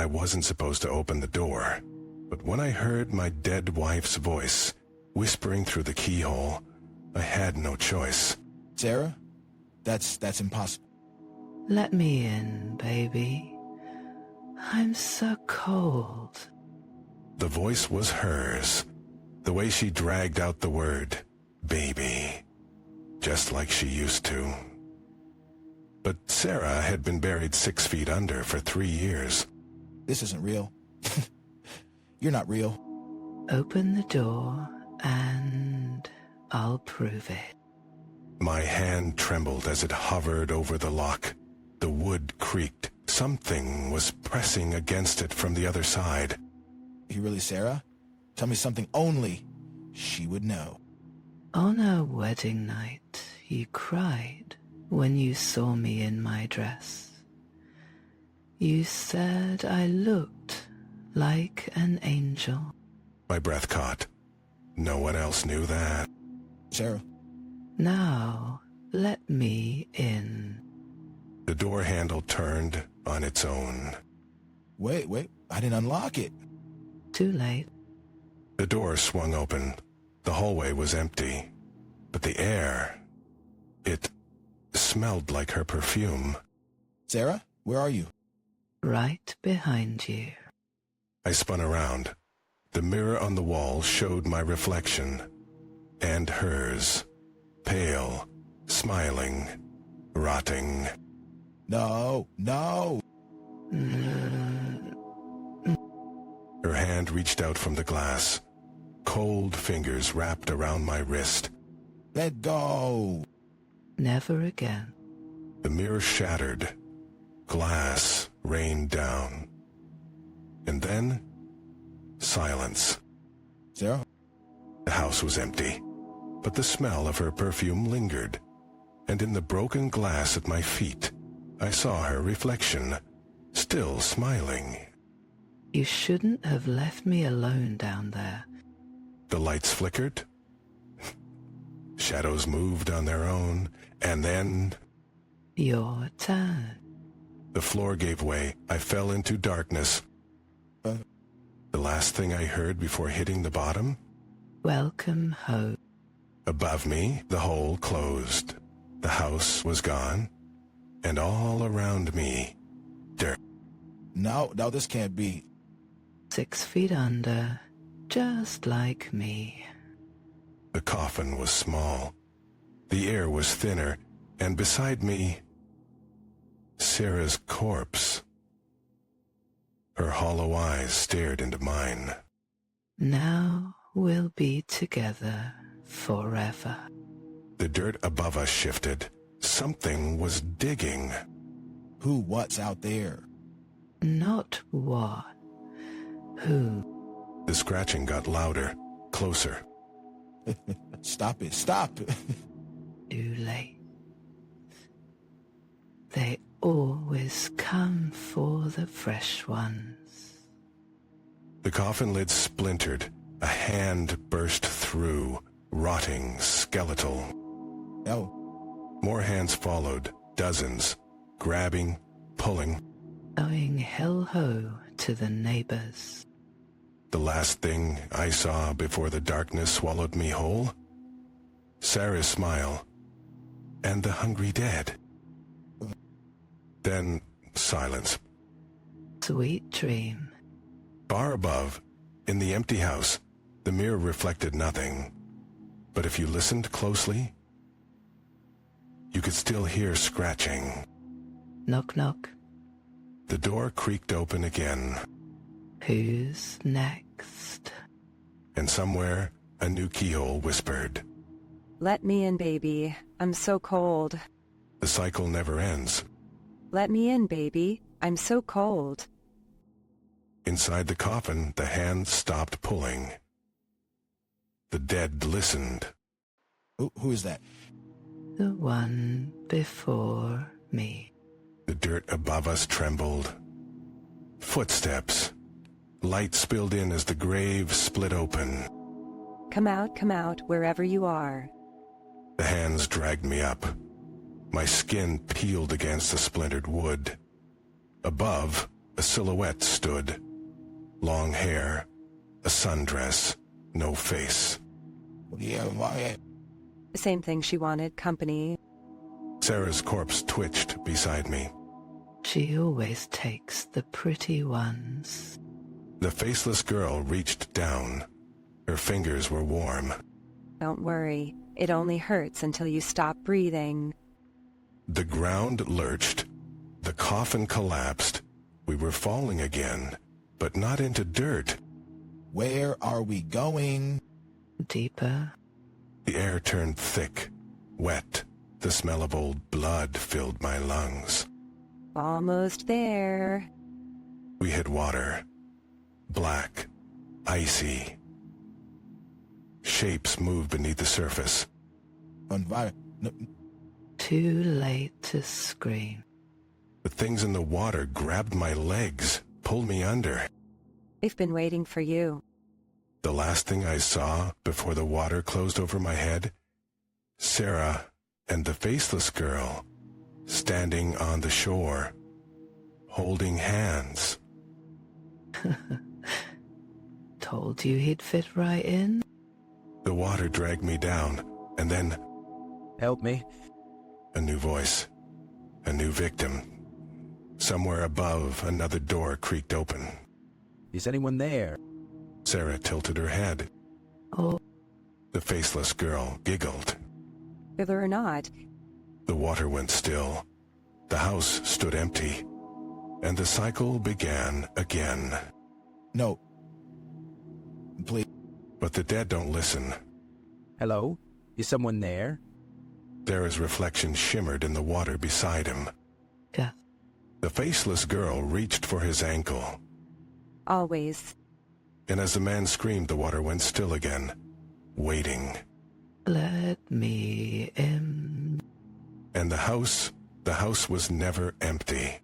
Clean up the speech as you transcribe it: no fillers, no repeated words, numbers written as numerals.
I wasn't supposed to open the door, but when I heard my dead wife's voice whispering through the keyhole, I had no choice. Sarah? That's impossible. Let me in, baby. I'm so cold. The voice was hers, the way she dragged out the word, baby, just like she used to. But Sarah had been buried 6 feet under for 3 years. This isn't real. You're not real. Open the door and I'll prove it. My hand trembled as it hovered over the lock. The wood creaked. Something was pressing against it from the other side. You really Sarah? Tell me something only she would know. On our wedding night, you cried when you saw me in my dress. You said I looked like an angel. My breath caught. No one else knew that. Sarah. Now, let me in. The door handle turned on its own. Wait, I didn't unlock it. Too late. The door swung open. The hallway was empty. But the air, it smelled like her perfume. Sarah, where are you? Right behind you. I spun around. The mirror on the wall showed my reflection. And hers. Pale, smiling, rotting. No. Her hand reached out from the glass. Cold fingers wrapped around my wrist. Let go. Never again. The mirror shattered. Glass rained down. And then, silence. Sarah? The house was empty, but the smell of her perfume lingered. And in the broken glass at my feet, I saw her reflection, still smiling. You shouldn't have left me alone down there. The lights flickered. Shadows moved on their own, and then... Your turn. The floor gave way. I fell into darkness. The last thing I heard before hitting the bottom? Welcome home. Above me, the hole closed. The house was gone, and all around me, dirt. No, this can't be. 6 feet under, just like me. The coffin was small. The air was thinner, and beside me, Sarah's corpse. Her hollow eyes stared into mine. Now we'll be together forever. The dirt above us shifted. Something was digging. What's out there? Not what. Who? The scratching got louder, closer. Stop it. Too late. They always come for the fresh ones. The coffin lid splintered. A hand burst through, rotting, skeletal. No. More hands followed, dozens, grabbing, pulling. Going hell-ho to the neighbors. The last thing I saw before the darkness swallowed me whole? Sarah's smile, and the hungry dead. Then silence. Sweet dream. Far above, in the empty house, the mirror reflected nothing. But if you listened closely, you could still hear scratching. Knock, knock. The door creaked open again. Who's next? And somewhere, a new keyhole whispered. Let me in, baby. I'm so cold. The cycle never ends. Let me in, baby. I'm so cold. Inside the coffin, the hand stopped pulling. The dead listened. Who is that? The one before me. The dirt above us trembled. Footsteps. Light spilled in as the grave split open. Come out, wherever you are. The hands dragged me up. My skin peeled against the splintered wood. Above, A silhouette stood. Long hair, a sundress, no face. Same thing she wanted, company. Sarah's corpse twitched beside me. She always takes the pretty ones. The faceless girl reached down. Her fingers were warm. Don't worry. It only hurts until you stop breathing. The ground lurched. The coffin collapsed. We were falling again, but not into dirt. Where are we going? Deeper. The air turned thick, wet. The smell of old blood filled my lungs. Almost there. We hit water. Black, icy. Shapes moved beneath the surface. Too late to scream. The things in the water grabbed my legs, pulled me under. They've been waiting for you. The last thing I saw before the water closed over my head, Sarah and the faceless girl standing on the shore, holding hands. Told you he'd fit right in? The water dragged me down, and then Help me. a new voice, a new victim. Somewhere above, another door creaked open. Is anyone there? Sarah tilted her head. Oh, The faceless girl giggled. Whether or not, The water went still. The house stood empty. And the cycle began again. No. Please. But the dead don't listen. Hello? Is someone there? Sarah's reflection shimmered in the water beside him. yeah. The faceless girl reached for his ankle. always. And as the man screamed, the water went still again, waiting. Let me in. And the house was never empty.